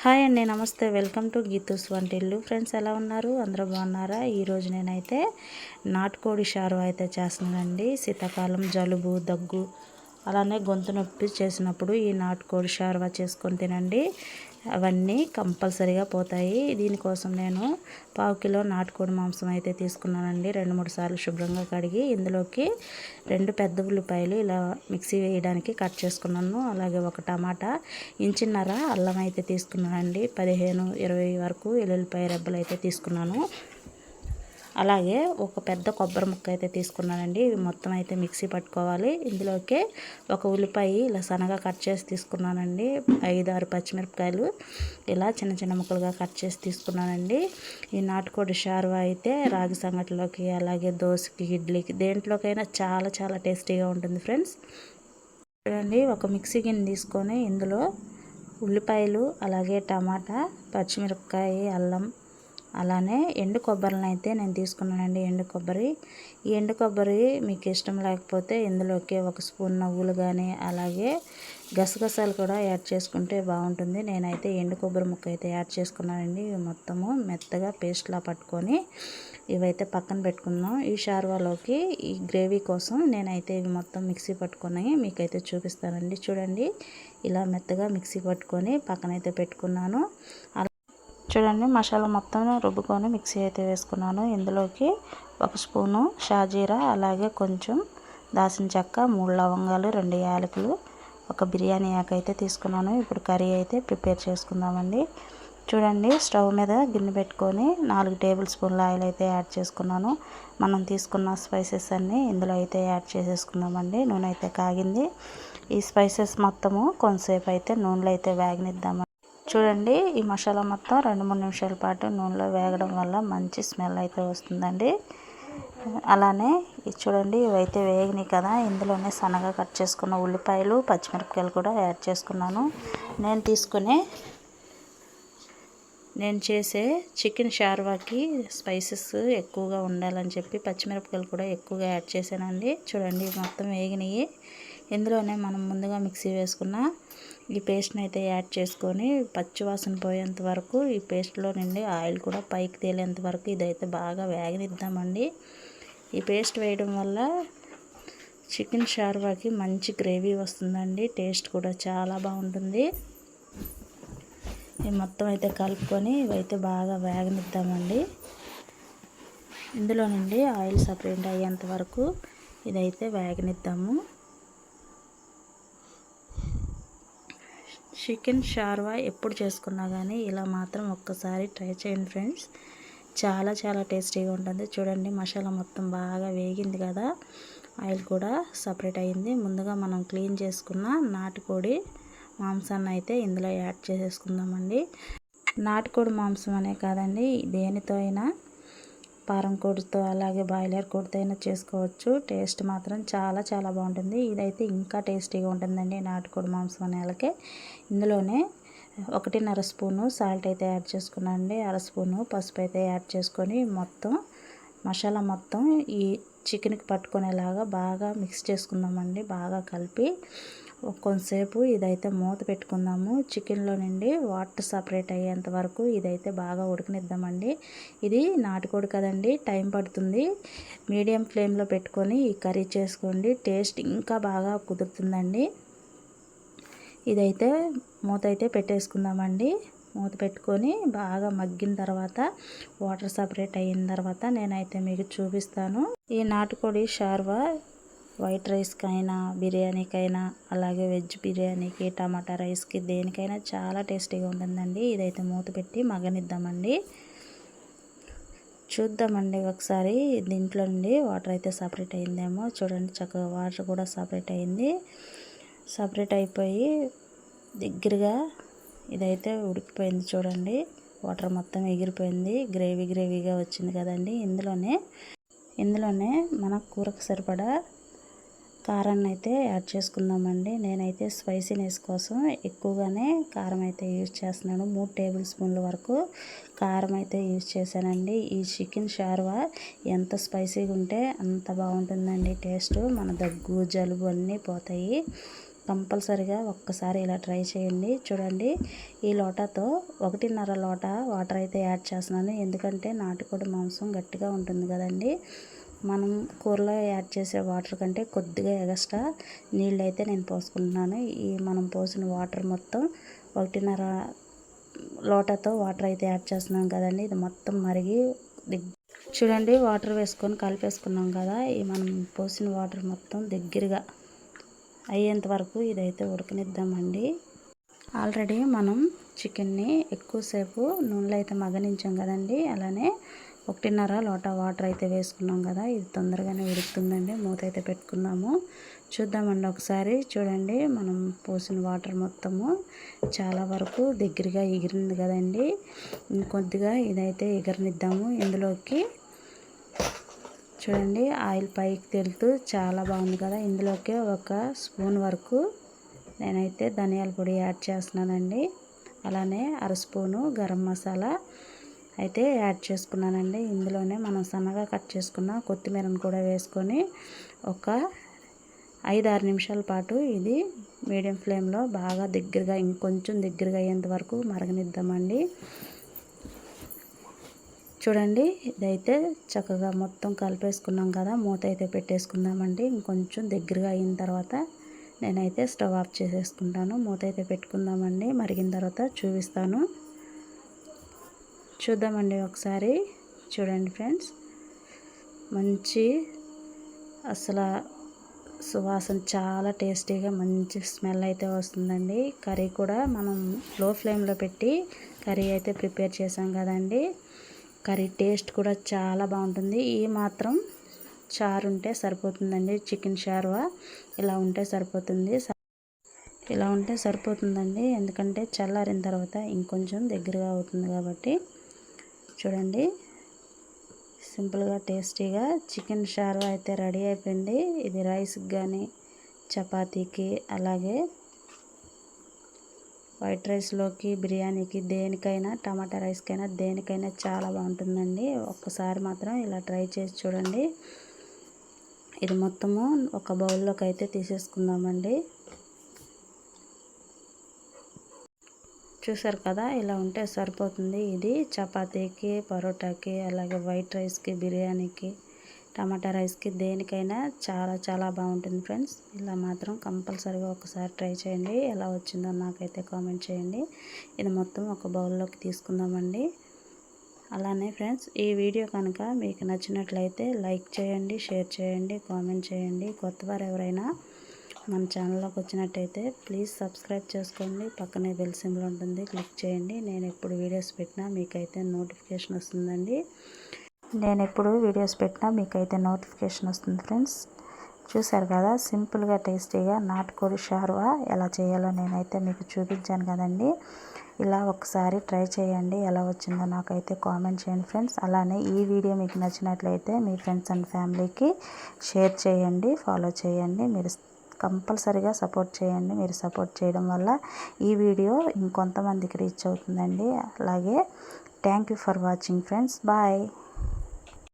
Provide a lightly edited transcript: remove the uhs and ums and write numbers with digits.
Hi అండి, నమస్తే. Welcome to Geethu's వంటిల్లు. ఫ్రెండ్స్, ఎలా ఉన్నారు? అందరూ బాగున్నారా? ఈరోజు నేనైతే నాటుకోడి షార్వా అయితే చేస్తున్నానండి. శీతాకాలం జలుబు, దగ్గు, అలానే గొంతు నొప్పి చేసినప్పుడు ఈ నాటుకోడి షార్వా చేసుకొని తినండి. అవన్నీ కంపల్సరీగా పోతాయి. దీనికోసం నేను 1/4 కిలో నాటుకోడి మాంసం అయితే తీసుకున్నానండి. 2-3 సార్లు శుభ్రంగా కడిగి ఇందులోకి 2 పెద్ద ఉల్లిపాయలు ఇలా మిక్సీ వేయడానికి కట్ చేసుకున్నాను. అలాగే 1 టమాటా, ఇంచున్నర అల్లం అయితే తీసుకున్నానండి. 15-20 వరకు వెల్లుల్లిపాయ రెబ్బలు అయితే తీసుకున్నాను. అలాగే ఒక పెద్ద కొబ్బరి ముక్క అయితే తీసుకున్నానండి. ఇవి మొత్తం అయితే మిక్సీ పట్టుకోవాలి. ఇందులోకి 1 ఉల్లిపాయ ఇలా సన్నగా కట్ చేసి తీసుకున్నానండి. 5-6 పచ్చిమిరపకాయలు ఇలా చిన్న చిన్న ముక్కలుగా కట్ చేసి తీసుకున్నానండి. ఈ నాటుకోడి షార్వా అయితే రాగి సంగటిలోకి, అలాగే దోశకి, ఇడ్లీకి, దేంట్లోకైనా చాలా చాలా టేస్టీగా ఉంటుంది ఫ్రెండ్స్. చూడండి, ఒక మిక్సీ గిన్నె తీసుకొని ఇందులో ఉల్లిపాయలు, అలాగే టమాటా, పచ్చిమిరపకాయ, అల్లం, అలానే ఎండు కొబ్బరిని అయితే నేను తీసుకున్నానండి. ఎండు కొబ్బరి, ఈ ఎండు కొబ్బరి మీకు ఇష్టం లేకపోతే ఇందులోకి 1 స్పూన్ నువ్వులు కానీ, అలాగే గసగసాలు కూడా యాడ్ చేసుకుంటే బాగుంటుంది. నేనైతే ఎండు కొబ్బరి ముక్క అయితే యాడ్ చేసుకున్నానండి. ఇవి మొత్తము మెత్తగా పేస్ట్లా పట్టుకొని ఇవైతే పక్కన పెట్టుకుందాం. ఈ షార్వాలోకి ఈ గ్రేవీ కోసం నేనైతే ఇవి మొత్తం మిక్సీ పట్టుకొని మీకైతే చూపిస్తానండి. చూడండి, ఇలా మెత్తగా మిక్సీ పట్టుకొని పక్కనైతే పెట్టుకున్నాను. చూడండి, మసాలా మొత్తం రుబ్బుకొని మిక్సీ అయితే వేసుకున్నాను. ఇందులోకి 1 స్పూను షాజీరా, అలాగే కొంచెం దాల్చిన చెక్క, 3 లవంగాలు, 2 యాలకులు, 1 బిర్యానీ ఆకు అయితే తీసుకున్నాను. ఇప్పుడు కర్రీ అయితే ప్రిపేర్ చేసుకుందామండి. చూడండి, స్టవ్ మీద గిన్నె పెట్టుకొని 4 టేబుల్ స్పూన్ల ఆయిల్ అయితే యాడ్ చేసుకున్నాను. మనం తీసుకున్న స్పైసెస్ అన్నీ ఇందులో అయితే యాడ్ చేసేసుకుందామండి. నూనె అయితే కాగింది. ఈ స్పైసెస్ మొత్తము కొంతసేపు అయితే నూనెలో అయితే వేగనిద్దామండి. చూడండి, ఈ మసాలా మొత్తం 2-3 నిమిషాల పాటు నూనెలో వేగడం వల్ల మంచి స్మెల్ అయితే వస్తుందండి. అలానే చూడండి, ఇవైతే వేగినాయి కదా, ఇందులోనే సన్నగా కట్ చేసుకున్న ఉల్లిపాయలు, పచ్చిమిరపకాయలు కూడా యాడ్ చేసుకున్నాను. నేను చేసే చికెన్ షార్వాకి స్పైసెస్ ఎక్కువగా ఉండాలని చెప్పి పచ్చిమిరపకాయలు కూడా ఎక్కువగా యాడ్ చేశానండి. చూడండి, మొత్తం వేగినాయి. ఇందులోనే మనం ముందుగా మిక్సీ వేసుకున్న ఈ పేస్ట్ని అయితే యాడ్ చేసుకొని పచ్చివాసన పోయేంత వరకు, ఈ పేస్ట్లో నుండి ఆయిల్ కూడా పైకి తేలేంత వరకు ఇదైతే బాగా వేగనిద్దామండి. ఈ పేస్ట్ వేయడం వల్ల చికెన్ షార్వాకి మంచి గ్రేవీ వస్తుందండి. టేస్ట్ కూడా చాలా బాగుంటుంది. ఇది మొత్తం అయితే కలుపుకొని ఇవైతే బాగా వేగనిద్దామండి. ఇందులో నుండి ఆయిల్ సపరేట్ అయ్యేంత వరకు ఇదైతే వేగనిద్దాము. చికెన్ షార్వా ఎప్పుడు చేసుకున్నా కానీ ఇలా మాత్రం ఒక్కసారి ట్రై చేయండి ఫ్రెండ్స్. చాలా చాలా టేస్టీగా ఉంటుంది. చూడండి, మసాలా మొత్తం బాగా వేగింది కదా, ఆయిల్ కూడా సపరేట్ అయ్యింది. ముందుగా మనం క్లీన్ చేసుకున్న నాటుకోడి మాంసాన్ని అయితే ఇందులో యాడ్ చేసేసుకుందామండి. నాటుకోడి మాంసం అనే కాదండి, దేనితో అయినా, పారం కోడితో, అలాగే బాయిలర్ కోడితో అయినా చేసుకోవచ్చు. టేస్ట్ మాత్రం చాలా చాలా బాగుంటుంది. ఇదైతే ఇంకా టేస్టీగా ఉంటుందండి నాటుకోడి మాంసం అనేలకే. ఇందులోనే 1.5 స్పూను సాల్ట్ అయితే యాడ్ చేసుకున్నానండి. 1/2 స్పూను పసుపు అయితే యాడ్ చేసుకొని మొత్తం మసాలా మొత్తం ఈ చికెన్కి పట్టుకునేలాగా బాగా మిక్స్ చేసుకుందామండి. బాగా కలిపి కొంతసేపు ఇదైతే మూత పెట్టుకుందాము. చికెన్లో నుండి వాటర్ సపరేట్ అయ్యేంత వరకు ఇదైతే బాగా ఉడకనిద్దామండి. ఇది నాటుకోడి కదండి, టైం పడుతుంది. మీడియం ఫ్లేమ్లో పెట్టుకొని ఈ కర్రీ చేసుకోండి, టేస్ట్ ఇంకా బాగా కుదురుతుందండి. ఇదైతే మూత అయితే పెట్టేసుకుందామండి. మూత పెట్టుకొని బాగా మగ్గిన తర్వాత, వాటర్ సపరేట్ అయిన తర్వాత నేనైతే మీకు చూపిస్తాను. ఈ నాటుకోడి షార్వా వైట్ రైస్కైనా, బిర్యానీకైనా, అలాగే వెజ్ బిర్యానీకి, టమాటా రైస్కి, దేనికైనా చాలా టేస్టీగా ఉంటుందండి. ఇదైతే మూత పెట్టి మగ్గనిద్దామండి. చూద్దామండి ఒకసారి దీంట్లో నుండి వాటర్ అయితే సపరేట్ అయిందేమో. చూడండి, చక్కగా వాటర్ కూడా సపరేట్ అయింది. సపరేట్ అయిపోయి దగ్గరగా ఇదైతే ఉడికిపోయింది. చూడండి, వాటర్ మొత్తం ఎగిరిపోయింది. గ్రేవీగా వచ్చింది కదండి. ఇందులోనే మన కూరకు సరిపడా కారాన్ని అయితే యాడ్ చేసుకుందామండి. నేనైతే స్పైసీనెస్ కోసం ఎక్కువగానే కారం అయితే యూజ్ చేస్తున్నాను. 3 టేబుల్ స్పూన్ల వరకు కారం అయితే యూజ్ చేశానండి. ఈ చికెన్ షార్వా ఎంత స్పైసీగా ఉంటే అంత బాగుంటుందండి టేస్ట్. మన దగ్గు, జలుబు అన్నీ పోతాయి. కంపల్సరిగా ఒక్కసారి ఇలా ట్రై చేయండి. చూడండి, ఈ లోటాతో 1.5 లోటా వాటర్ అయితే యాడ్ చేస్తున్నాను. ఎందుకంటే నాటుకోడి మాంసం గట్టిగా ఉంటుంది కదండి. మనం కూరలో యాడ్ చేసే వాటర్ కంటే కొద్దిగా ఎక్స్ట్రా నీళ్ళు అయితే నేను పోసుకుంటున్నాను. ఈ మనం పోసిన వాటర్ మొత్తం 1.5 లోటాతో వాటర్ అయితే యాడ్ చేస్తున్నాం కదండి. ఇది మొత్తం మరిగి చూడండి, వాటర్ వేసుకొని కలిపేసుకున్నాం కదా. ఈ మనం పోసిన వాటర్ మొత్తం దగ్గరగా అయ్యేంత వరకు ఇదైతే ఉడకనిద్దామండి. ఆల్రెడీ మనం చికెన్ని ఎక్కువసేపు నూనెలో అయితే మగ్గనించాం కదండి. అలానే 1.5 లోటా వాటర్ అయితే వేసుకున్నాం కదా. ఇది తొందరగానే ఉడుకుతుందండి. మూత అయితే పెట్టుకున్నాము. చూద్దామండి ఒకసారి. చూడండి, మనం పోసిన వాటర్ మొత్తము చాలా వరకు దగ్గరగా ఎగిరింది కదండి. ఇంకొద్దిగా ఇదైతే ఎగరనిద్దాము. ఇందులోకి చూడండి, ఆయిల్ పైకి తేలుతూ చాలా బాగుంది కదా. ఇందులోకి 1 స్పూన్ వరకు నేనైతే ధనియాల పొడి యాడ్ చేస్తున్నానండి. అలానే 1/2 స్పూను గరం మసాలా అయితే యాడ్ చేసుకున్నానండి. ఇందులోనే మనం సన్నగా కట్ చేసుకున్న కొత్తిమీరను కూడా వేసుకొని ఒక 5-6 నిమిషాల పాటు ఇది మీడియం ఫ్లేమ్లో బాగా దగ్గరగా ఇంకొంచెం దగ్గరగా అయ్యేంత వరకు మరగనిద్దామండి. చూడండి, ఇదైతే చక్కగా మొత్తం కలిపేసుకున్నాం కదా. మూత అయితే పెట్టేసుకుందామండి. ఇంకొంచెం దగ్గరగా అయిన తర్వాత నేనైతే స్టవ్ ఆఫ్ చేసేసుకుంటాను. మూత అయితే పెట్టుకుందామండి. మరిగిన తర్వాత చూపిస్తాను. చూద్దామండి ఒకసారి. చూడండి ఫ్రెండ్స్, మంచి అసలు సువాసన చాలా టేస్టీగా మంచి స్మెల్ అయితే వస్తుందండి. కర్రీ కూడా మనం లో ఫ్లేమ్లో పెట్టి కర్రీ అయితే ప్రిపేర్ చేసాం కదండి. కర్రీ టేస్ట్ కూడా చాలా బాగుంటుంది. ఈ మాత్రం చారు ఉంటే సరిపోతుందండి. చికెన్ షార్వా ఇలా ఉంటే సరిపోతుందండి. ఎందుకంటే చల్లారిన తర్వాత ఇంకొంచెం దగ్గరగా అవుతుంది కాబట్టి. చూడండి, సింపుల్గా టేస్టీగా చికెన్ షార్వా అయితే రెడీ అయిపోయింది. ఇది రైస్కి కానీ చపాతీకి అలాగే వైట్ రైస్లోకి బిర్యానీకి దేనికైనా టమాటా రైస్కైనా దేనికైనా చాలా బాగుంటుందండి. ఒక్కసారి మాత్రం ఇలా ట్రై చేసి చూడండి. ఇది మొత్తము ఒక బౌల్లోకి అయితే తీసేసుకుందామండి. చూసారు కదా, ఇలా ఉంటే సరిపోతుంది. ఇది చపాతీకి పరోటాకి అలాగే వైట్ రైస్కి బిర్యానీకి టమాటా రైస్కి దేనికైనా చాలా చాలా బాగుంటుంది ఫ్రెండ్స్. ఇలా మాత్రం కంపల్సరీగా ఒకసారి ట్రై చేయండి. ఎలా వచ్చిందో నాకైతే కామెంట్ చేయండి. ఇది మొత్తం ఒక బౌల్లోకి తీసుకుందామండి. అలానే ఫ్రెండ్స్, ఈ వీడియో కనుక మీకు నచ్చినట్లయితే లైక్ చేయండి, షేర్ చేయండి, కామెంట్ చేయండి. కొత్తవారు ఎవరైనా మన ఛానల్లోకి వచ్చినట్టయితే ప్లీజ్ సబ్స్క్రైబ్ చేసుకోండి. పక్కనే బెల్ సింబల్ ఉంటుంది, క్లిక్ చేయండి. నేను ఎప్పుడు వీడియోస్ పెట్టినా మీకైతే నోటిఫికేషన్ వస్తుంది ఫ్రెండ్స్. చూసారు కదా, సింపుల్గా టేస్టీగా నాటుకోడి షార్వా ఎలా చేయాలో నేనైతే మీకు చూపించాను కదండి. ఇలా ఒకసారి ట్రై చేయండి. ఎలా వచ్చిందో నాకైతే కామెంట్ చేయండి ఫ్రెండ్స్. అలానే ఈ వీడియో మీకు నచ్చినట్లయితే మీ ఫ్రెండ్స్ అండ్ ఫ్యామిలీకి షేర్ చేయండి, ఫాలో చేయండి. మీరు కంపల్సరీగా సపోర్ట్ చేయండి. మీరు సపోర్ట్ చేయడం వల్ల ఈ వీడియో ఇంకొంతమందికి రీచ్ అవుతుందండి. అలాగే thank you for watching friends. Bye.